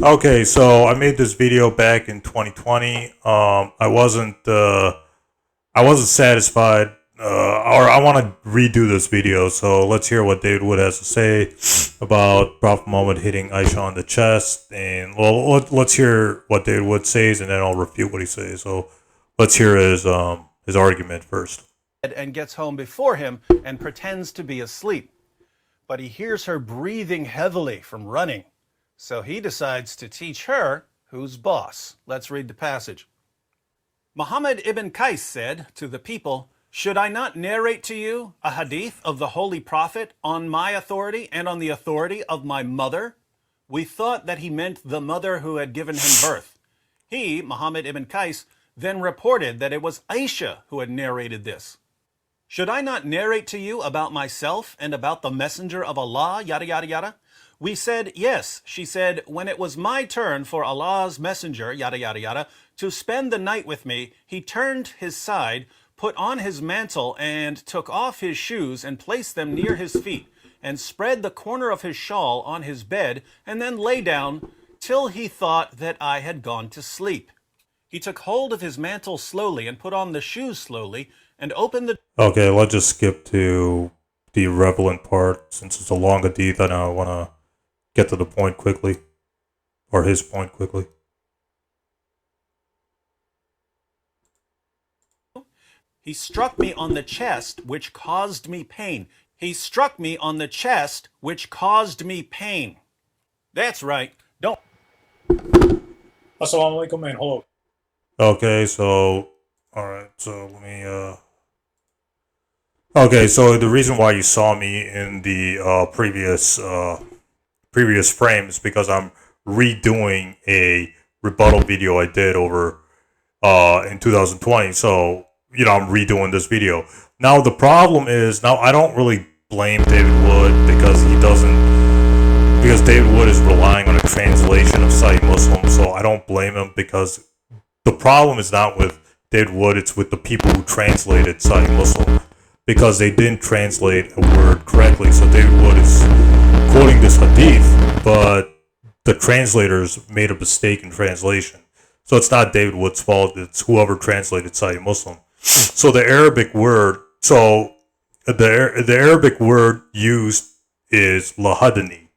Okay, so I made this video back in 2020. I wasn't satisfied, or I want to redo this video. So let's hear what David Wood has to say about Prophet Muhammad hitting Aisha on the chest, and well, let's hear what David Wood says, and then I'll refute what he says. So let's hear his argument first. And gets home before him and pretends to be asleep. But he hears her breathing heavily from running. So he decides to teach her who's boss. Let's read the passage. Muhammad ibn Qais said to the people, "Should I not narrate to you a hadith of the Holy Prophet on my authority and on the authority of my mother?" We thought that he meant the mother who had given him birth. He, Muhammad ibn Qais, then reported that it was Aisha who had narrated this. "Should I not narrate to you about myself and about the messenger of Allah, yada yada yada?" We said, yes. She said, "When it was my turn for Allah's messenger, yada yada yada, to spend the night with me, he turned his side, put on his mantle, and took off his shoes and placed them near his feet, and spread the corner of his shawl on his bed, and then lay down till he thought that I had gone to sleep. He took hold of his mantle slowly and put on the shoes slowly and opened the..." Okay, let's just skip to the relevant part since it's a long hadith, and I want to get to the point quickly, or his point quickly. He struck me on the chest, which caused me pain. He struck me on the chest, which caused me pain. That's right. Don't. Assalamu alaikum and hello. Okay, so alright, so let me okay, so the reason why you saw me in the previous frame is because I'm redoing a rebuttal video I did over in 2020. So, I'm redoing this video. Now the problem is, now I don't really blame David Wood because David Wood is relying on a translation of Sahih Muslim, so I don't blame him because the problem is not with David Wood, it's with the people who translated Sahih Muslim because they didn't translate a word correctly. So David Wood is quoting this hadith, but the translators made a mistake in translation. So it's not David Wood's fault, it's whoever translated Sahih Muslim. So the Arabic word, the Arabic word used is lahadani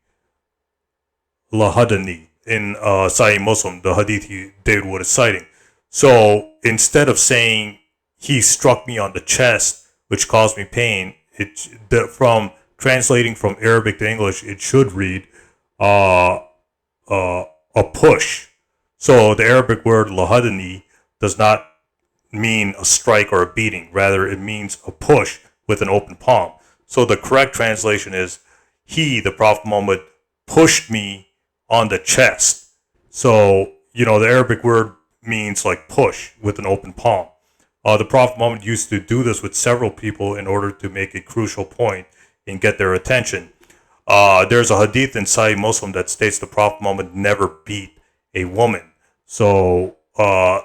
in Sahih Muslim, the hadith David Wood is citing. So instead of saying he struck me on the chest, which caused me pain, from translating from Arabic to English, it should read a push. So the Arabic word lahadani does not mean a strike or a beating. Rather, it means a push with an open palm. So the correct translation is, he, the Prophet Muhammad, pushed me on the chest. So, the Arabic word means like push with an open palm. The Prophet Muhammad used to do this with several people in order to make a crucial point and get their attention. There's a hadith in Sahih Muslim that states the Prophet Muhammad never beat a woman. So Aisha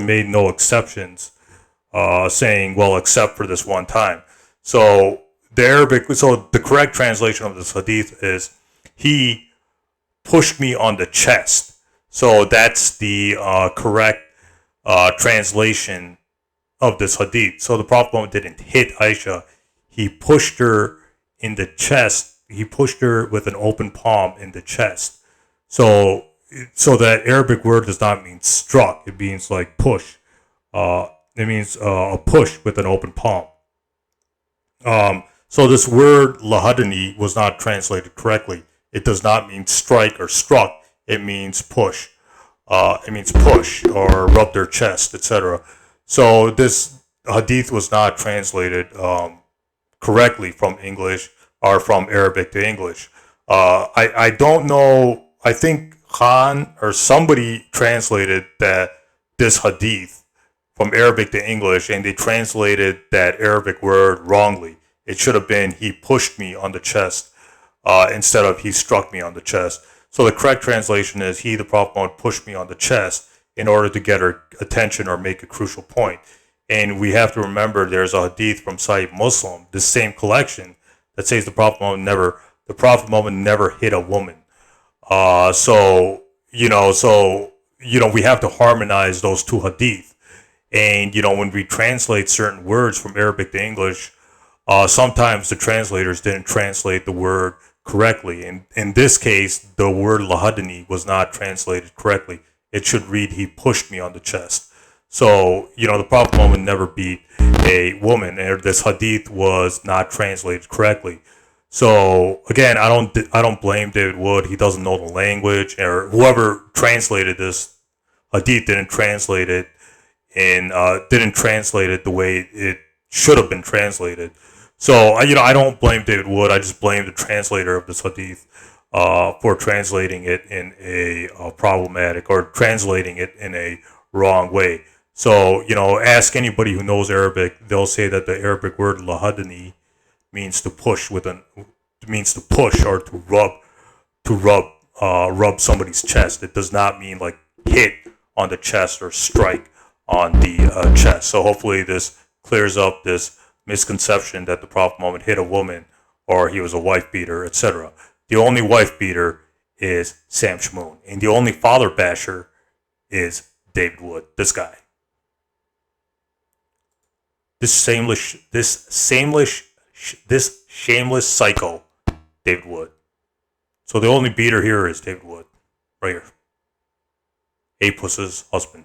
made no exceptions, saying, well, except for this one time. So the correct translation of this hadith is, he pushed me on the chest. So that's the correct translation of this hadith. So the Prophet Muhammad didn't hit Aisha. He pushed her in the chest. He pushed her with an open palm in the chest. So that Arabic word does not mean struck. It means like push. It means a push with an open palm. So this word lahadani was not translated correctly. It does not mean strike or struck. It means push. It means push or rub their chest, etc. So this hadith was not translated correctly from English or from Arabic to English. I don't know. I think Khan or somebody translated this hadith from Arabic to English, and they translated that Arabic word wrongly. It should have been, he pushed me on the chest instead of he struck me on the chest. So the correct translation is, he, the Prophet Muhammad, pushed me on the chest in order to get her attention or make a crucial point. And we have to remember there's a hadith from Sahih Muslim, the same collection, that says the Prophet Muhammad never hit a woman. So we have to harmonize those two hadith. And when we translate certain words from Arabic to English, sometimes the translators didn't translate the word correctly. In this case, the word lahadani was not translated correctly. It should read, he pushed me on the chest. So, the Prophet Muhammad never beat a woman, and this hadith was not translated correctly. So again, I don't blame David Wood. He doesn't know the language, or whoever translated this hadith didn't translate it the way it should have been translated. So I don't blame David Wood. I just blame the translator of this hadith for translating it in a problematic, or translating it in a wrong way. So ask anybody who knows Arabic. They'll say that the Arabic word lahadani means to push or to rub somebody's chest. It does not mean like hit on the chest or strike on the chest. So hopefully this clears up this misconception that the Prophet Muhammad hit a woman or he was a wife beater, etc. The only wife beater is Sam Shamoon, and the only father basher is David Wood. This guy. This shameless psycho, David Wood. So the only beater here is David Wood, right here. Apus's husband.